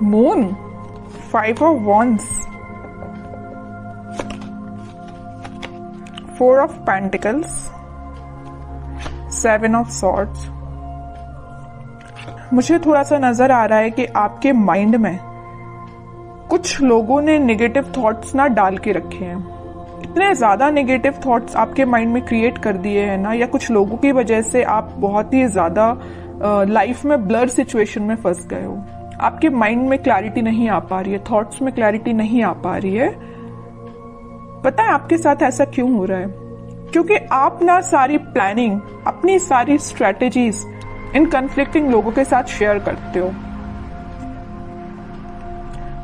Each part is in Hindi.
Moon, 5 of wands, 4 of pentacles, 7 of swords। मुझे थोड़ा सा नजर आ रहा है कि आपके माइंड में कुछ लोगों ने नेगेटिव थॉट्स ना डाल के रखे हैं। इतने ज्यादा नेगेटिव थॉट्स आपके माइंड में क्रिएट कर दिए हैं ना, या कुछ लोगों की वजह से आप बहुत ही ज्यादा लाइफ में ब्लर सिचुएशन में फंस गए हो। आपके माइंड में क्लैरिटी नहीं आ पा रही है, थॉट्स में क्लैरिटी नहीं आ पा रही है। पता है आपके साथ ऐसा क्यों हो रहा है? क्योंकि आप ना सारी प्लानिंग, अपनी सारी स्ट्रेटेजीज इन कन्फ्लिक्टिंग लोगों के साथ शेयर करते हो,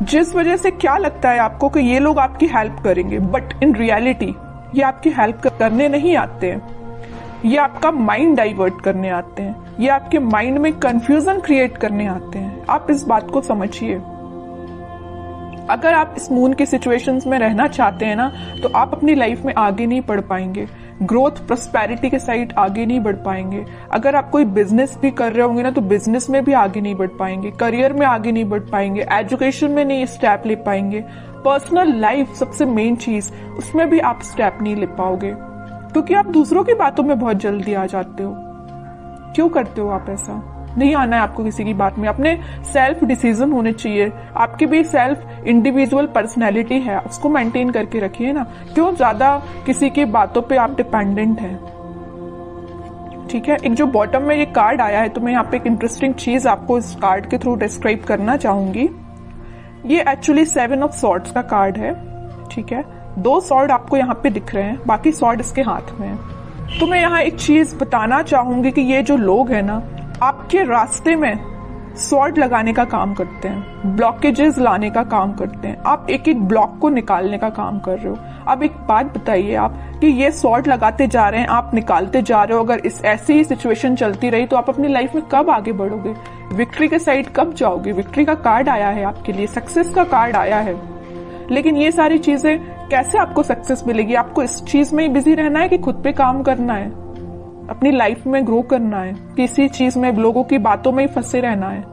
जिस वजह से क्या लगता है आपको कि ये लोग आपकी हेल्प करेंगे, बट इन रियलिटी ये आपकी हेल्प करने नहीं आते हैं। ये आपका माइंड डाइवर्ट करने आते हैं, ये आपके माइंड में कंफ्यूजन क्रिएट करने आते हैं। आप इस बात को समझिए। अगर आप इस मून की सिचुएशंस में रहना चाहते हैं ना, तो आप अपनी लाइफ में आगे नहीं बढ़ पाएंगे, ग्रोथ प्रॉस्पेरिटी के साइड आगे नहीं बढ़ पाएंगे। अगर आप कोई बिजनेस भी कर रहे होंगे ना, तो बिजनेस में भी आगे नहीं बढ़ पाएंगे, करियर में आगे नहीं बढ़ पाएंगे, एजुकेशन में नहीं स्टेप ले पाएंगे, पर्सनल लाइफ सबसे मेन चीज, उसमें भी आप स्टेप नहीं ले पाओगे, क्योंकि आप दूसरों की बातों में बहुत जल्दी आ जाते हो। क्यों करते हो आप ऐसा? नहीं आना है आपको किसी की बात में। अपने सेल्फ डिसीजन होने चाहिए। आपकी भी सेल्फ इंडिविजुअल पर्सनैलिटी है, उसको मेंटेन करके रखिए ना। क्यों ज्यादा किसी की बातों पे आप डिपेंडेंट हैं? ठीक है। एक जो बॉटम में ये कार्ड आया है, तो मैं यहाँ पे एक इंटरेस्टिंग चीज आपको इस कार्ड के थ्रू डिस्क्राइब करना चाहूंगी। ये एक्चुअली 7 ऑफ सॉर्ड्स का कार्ड है। ठीक है। 2 सॉर्ड आपको यहाँ पे दिख रहे हैं, बाकी सॉर्ड इसके हाथ में है। तो मैं यहाँ एक चीज बताना चाहूंगी कि ये जो लोग हैं ना, आपके रास्ते में सॉर्ड लगाने का काम करते हैं, ब्लॉकेजेस लाने का काम करते हैं। आप एक एक ब्लॉक को निकालने का काम कर रहे हो। अब एक बात बताइए आप कि ये सॉर्ड लगाते जा रहे हैं, आप निकालते जा रहे हो। अगर इस ऐसी ही सिचुएशन चलती रही तो आप अपनी लाइफ में कब आगे बढ़ोगे? विक्ट्री के साइड कब जाओगे? विक्ट्री का कार्ड आया है आपके लिए, सक्सेस का कार्ड आया है। लेकिन ये सारी चीजें कैसे आपको सक्सेस मिलेगी? आपको इस चीज में ही बिजी रहना है कि खुद पे काम करना है, अपनी लाइफ में ग्रो करना है, किसी चीज में लोगों की बातों में ही फंसे रहना है?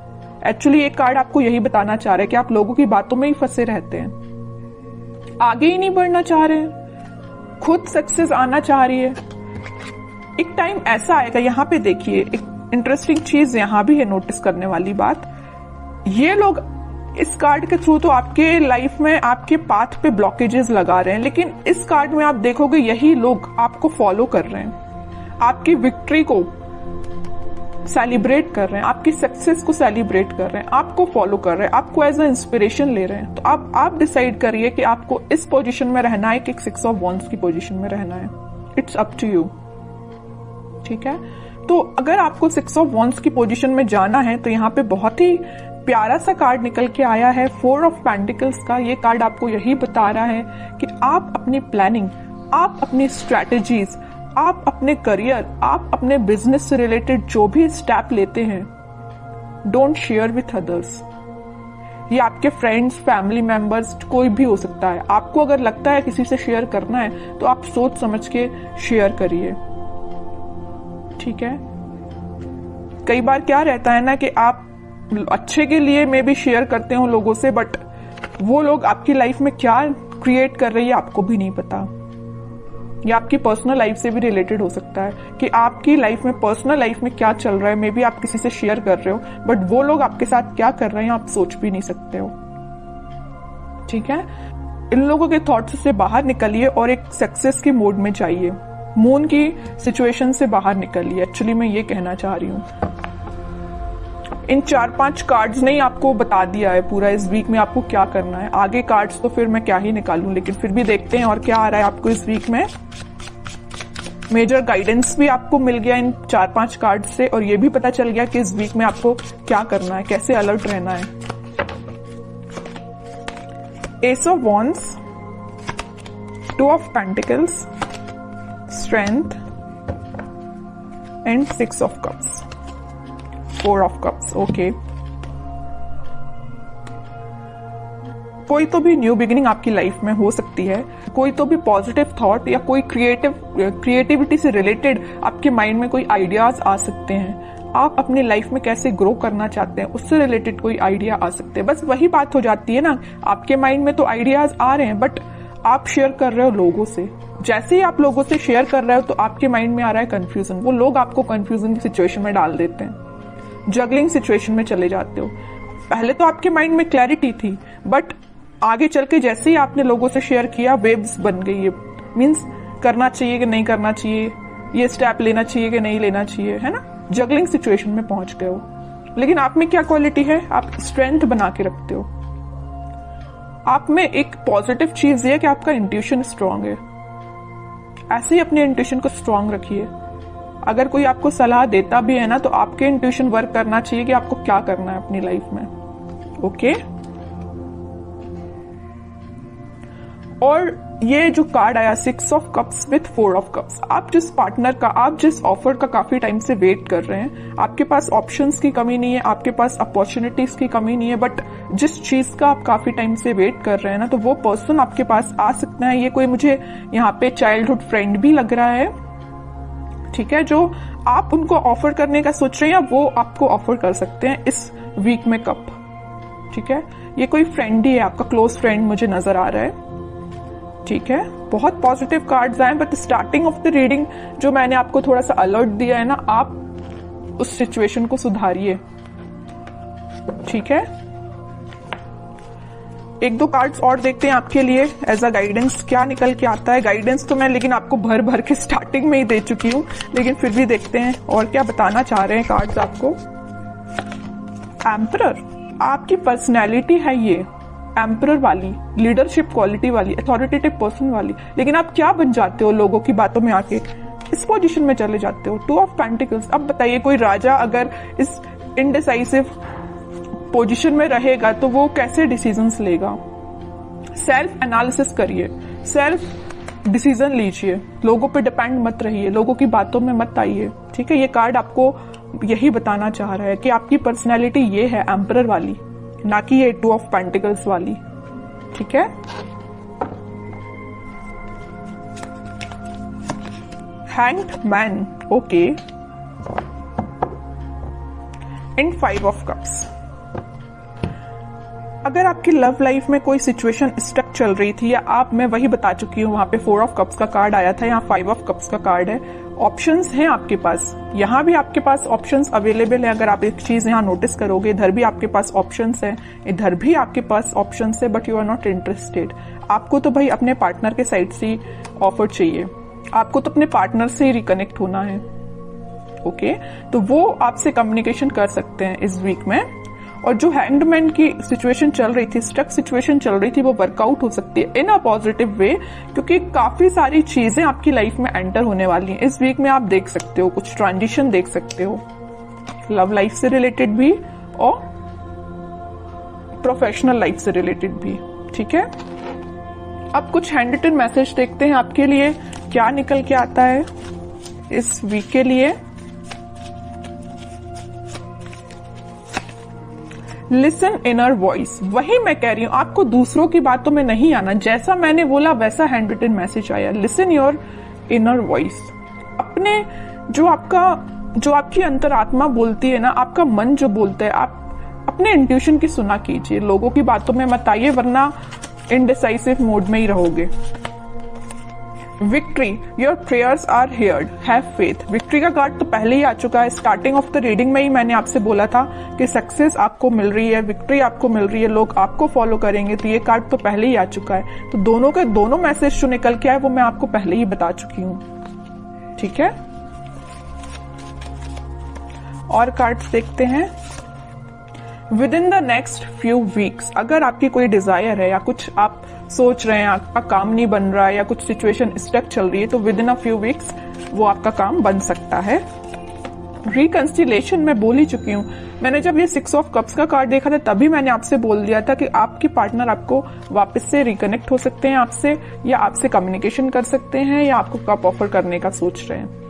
एक्चुअली एक कार्ड आपको यही बताना चाह रहा है कि आप लोगों की बातों में ही फंसे रहते हैं, आगे ही नहीं बढ़ना चाह रहे हैं, खुद सक्सेस आना चाह रही है। एक टाइम ऐसा आएगा, यहाँ पे देखिए एक इंटरेस्टिंग चीज यहाँ भी है नोटिस करने वाली बात। ये लोग इस कार्ड के थ्रू तो आपके लाइफ में आपके पाथ पे ब्लॉकेजेस लगा रहे हैं, लेकिन इस कार्ड में आप देखोगे यही लोग आपको फॉलो कर रहे हैं, आपकी विक्ट्री को सेलिब्रेट कर रहे हैं, आपकी सक्सेस को सेलिब्रेट कर रहे हैं, आपको फॉलो कर रहे हैं, आपको एज अ इंस्पिरेशन ले रहे हैं। तो आप डिसाइड करिए कि आपको इस पोजीशन में रहना है कि 6 ऑफ वॉन्ड्स की पोजीशन में रहना है। It's up to you. ठीक है। तो अगर आपको 6 ऑफ वॉन्ड्स की पोजीशन में जाना है, तो यहाँ पे बहुत ही प्यारा सा कार्ड निकल के आया है, 4 ऑफ पेंटिकल्स का। ये कार्ड आपको यही बता रहा है कि आप अपनी प्लानिंग, आप अपनी स्ट्रैटेजीज, आप अपने करियर, आप अपने बिजनेस से रिलेटेड जो भी स्टेप लेते हैं, डोंट शेयर विथ अदर्स। ये आपके फ्रेंड्स, फैमिली मेंबर्स, कोई भी हो सकता है। आपको अगर लगता है किसी से शेयर करना है, तो आप सोच समझ के शेयर करिए। ठीक है। कई बार क्या रहता है ना कि आप अच्छे के लिए मे भी शेयर करते हो लोगों से, बट वो लोग आपकी लाइफ में क्या क्रिएट कर रही है आपको भी नहीं पता। या आपकी पर्सनल लाइफ से भी रिलेटेड हो सकता है कि आपकी लाइफ में, पर्सनल लाइफ में क्या चल रहा है, मे बी आप किसी से शेयर कर रहे हो, बट वो लोग आपके साथ क्या कर रहे हैं आप सोच भी नहीं सकते हो। ठीक है। इन लोगों के थॉट्स से बाहर निकलिए और एक सक्सेस के मोड में जाइए। मून की सिचुएशन से बाहर निकलिए। एक्चुअली मैं ये कहना चाह रही हूँ। इन 4-5 कार्ड्स ने ही आपको बता दिया है पूरा इस वीक में आपको क्या करना है। आगे कार्ड्स तो फिर मैं क्या ही निकालूं, लेकिन फिर भी देखते हैं और क्या आ रहा है आपको इस वीक में। मेजर गाइडेंस भी आपको मिल गया इन 4-5 कार्ड से, और ये भी पता चल गया कि इस वीक में आपको क्या करना है, कैसे अलर्ट रहना है। S of wands, 2 of pentacles, strength and 6 of cups, 4 of cups. Okay. कोई तो भी न्यू बिगिनिंग आपकी लाइफ में हो सकती है, कोई तो भी पॉजिटिव थॉट या कोई क्रिएटिविटी से रिलेटेड आपके माइंड में कोई आइडियाज आ सकते हैं। आप अपनी लाइफ में कैसे ग्रो करना चाहते हैं उससे रिलेटेड कोई आइडिया आ सकते हैं। बस वही बात हो जाती है ना, आपके माइंड में तो आइडियाज आ रहे हैं बट आप शेयर कर रहे हो लोगों से। जैसे ही आप लोगों से शेयर कर रहे हो तो आपके माइंड में आ रहा है कंफ्यूजन, वो लोग आपको कंफ्यूजन की सिचुएशन में डाल देते हैं, जगलिंग सिचुएशन में चले जाते हो। पहले तो आपके माइंड में क्लैरिटी थी बट आगे चल के जैसे ही आपने लोगों से शेयर किया वेव्स बन गई है, मीन्स करना चाहिए कि नहीं करना चाहिए, ये स्टेप लेना चाहिए कि नहीं लेना चाहिए, है ना, जगलिंग सिचुएशन में पहुंच गए हो। लेकिन आप में क्या क्वालिटी है, आप स्ट्रेंथ बना के रखते हो। आप में एक पॉजिटिव चीज ये है कि आपका इंट्यूशन स्ट्रांग है। ऐसे ही अपने इंट्यूशन को स्ट्रांग रखिए। अगर कोई आपको सलाह देता भी है ना तो आपके इंट्यूशन वर्क करना चाहिए कि आपको क्या करना है अपनी लाइफ में। ओके, और ये जो कार्ड आया 6 of cups with 4 of cups, आप जिस पार्टनर का, आप जिस ऑफर का काफी टाइम से वेट कर रहे हैं, आपके पास ऑप्शंस की कमी नहीं है, आपके पास अपॉर्चुनिटीज की कमी नहीं है, बट जिस चीज का आप काफी टाइम से वेट कर रहे हैं ना, तो वो पर्सन आपके पास आ सकता है। ये कोई मुझे यहाँ पे चाइल्डहुड फ्रेंड भी लग रहा है, ठीक है, जो आप उनको ऑफर करने का सोच रहे हैं या वो आपको ऑफर कर सकते हैं इस वीक में कप, ठीक है। ये कोई फ्रेंड ही है, आपका क्लोज फ्रेंड मुझे नजर आ रहा है, ठीक है। बहुत पॉजिटिव कार्ड्स आए but starting of the reading जो मैंने आपको थोड़ा सा अलर्ट दिया है ना, आप उस सिचुएशन को सुधारिए, ठीक है। एक दो कार्ड्स और देखते हैं आपके लिए एज अ गाइडेंस, क्या निकल के आता है। गाइडेंस तो मैं लेकिन आपको भर भर के स्टार्टिंग में ही दे चुकी हूं, लेकिन फिर भी देखते हैं और क्या बताना चाह रहे हैं कार्ड्स आपको। एम्परर, आपकी पर्सनैलिटी है ये एम्परर वाली, लीडरशिप क्वालिटी वाली, अथॉरिटेटिव पर्सन वाली, लेकिन आप क्या बन जाते हो लोगों की बातों में आके, इस पोजीशन में चले जाते हो। 2 ऑफ पेंटिकल्स, अब बताइए कोई राजा अगर इस इनडिसाइसिव पोजीशन में रहेगा तो वो कैसे डिसीजंस लेगा। सेल्फ एनालिसिस करिए, सेल्फ डिसीजन लीजिए, लोगों पे डिपेंड मत रहिए, लोगों की बातों में मत आइए, ठीक है। ये कार्ड आपको यही बताना चाह रहा है कि आपकी पर्सनैलिटी ये है एम्परर वाली, ना कि ये 2 ऑफ पेंटिकल्स वाली, ठीक है। Hanged man, okay, and 5 of cups. अगर आपकी लव लाइफ में कोई सिचुएशन स्टक चल रही थी या आप, मैं वही बता चुकी हूं, वहां पे 4 ऑफ कप्स का कार्ड आया था, यहाँ 5 ऑफ कप्स का कार्ड है। ऑप्शंस हैं आपके पास, यहाँ भी आपके पास ऑप्शंस अवेलेबल है। अगर आप एक चीज यहाँ नोटिस करोगे, इधर भी आपके पास ऑप्शंस है, इधर भी आपके पास ऑप्शंस है, but you are not interested. आपको तो भाई अपने पार्टनर के साइड से ऑफर चाहिए, आपको तो अपने पार्टनर से ही रिकनेक्ट होना है, ओके। तो वो आपसे कम्युनिकेशन कर सकते हैं इस वीक में। और जो हैंगमैन की सिचुएशन चल रही थी, स्टक सिचुएशन चल रही थी, वो वर्कआउट हो सकती है इन अ पॉजिटिव वे, क्योंकि काफी सारी चीजें आपकी लाइफ में एंटर होने वाली हैं इस वीक में। आप देख सकते हो कुछ ट्रांजिशन देख सकते हो, लव लाइफ से रिलेटेड भी और प्रोफेशनल लाइफ से रिलेटेड भी, ठीक है। अब कुछ हैंड रिटन मैसेज देखते हैं आपके लिए क्या निकल के आता है इस वीक के लिए। लिसन इनर वॉइस, वही मैं कह रही हूं, आपको दूसरों की बातों में नहीं आना, जैसा मैंने बोला वैसा हैंड रिटन मैसेज आया। लिसन योर इनर वॉइस, अपने जो आपकी अंतरात्मा बोलती है ना, आपका मन जो बोलता है, आप अपने इंट्यूशन की सुना कीजिए, लोगों की बातों में मत आइए वरना इनडिसाइसिव मोड में ही रहोगे। Victory, your prayers are heard, have faith. Victory का कार्ड तो पहले ही आ चुका है, स्टार्टिंग ऑफ द रीडिंग में ही मैंने आपसे बोला था कि सक्सेस आपको मिल रही है, विक्ट्री आपको मिल रही है, लोग आपको फॉलो करेंगे, तो ये कार्ड तो पहले ही आ चुका है। तो दोनों के दोनों मैसेज जो निकल के आए वो मैं आपको पहले ही बता चुकी हूँ, ठीक है। और कार्ड्स देखते हैं। With in the next few weeks, अगर आपकी कोई डिजायर है या कुछ आप सोच रहे हैं, आपका काम नहीं बन रहा है या कुछ सिचुएशन स्टक चल रही है, तो with in a few weeks वो आपका काम बन सकता है। रिकंसिलेशन मैं बोल ही चुकी हूँ, मैंने जब ये 6 ऑफ कप्स का कार्ड देखा था तभी मैंने आपसे बोल दिया था कि आपके पार्टनर आपको वापस से रिकनेक्ट हो सकते हैं आपसे, या आपसे कम्युनिकेशन कर सकते हैं, या आपको कप ऑफर करने का सोच रहे हैं।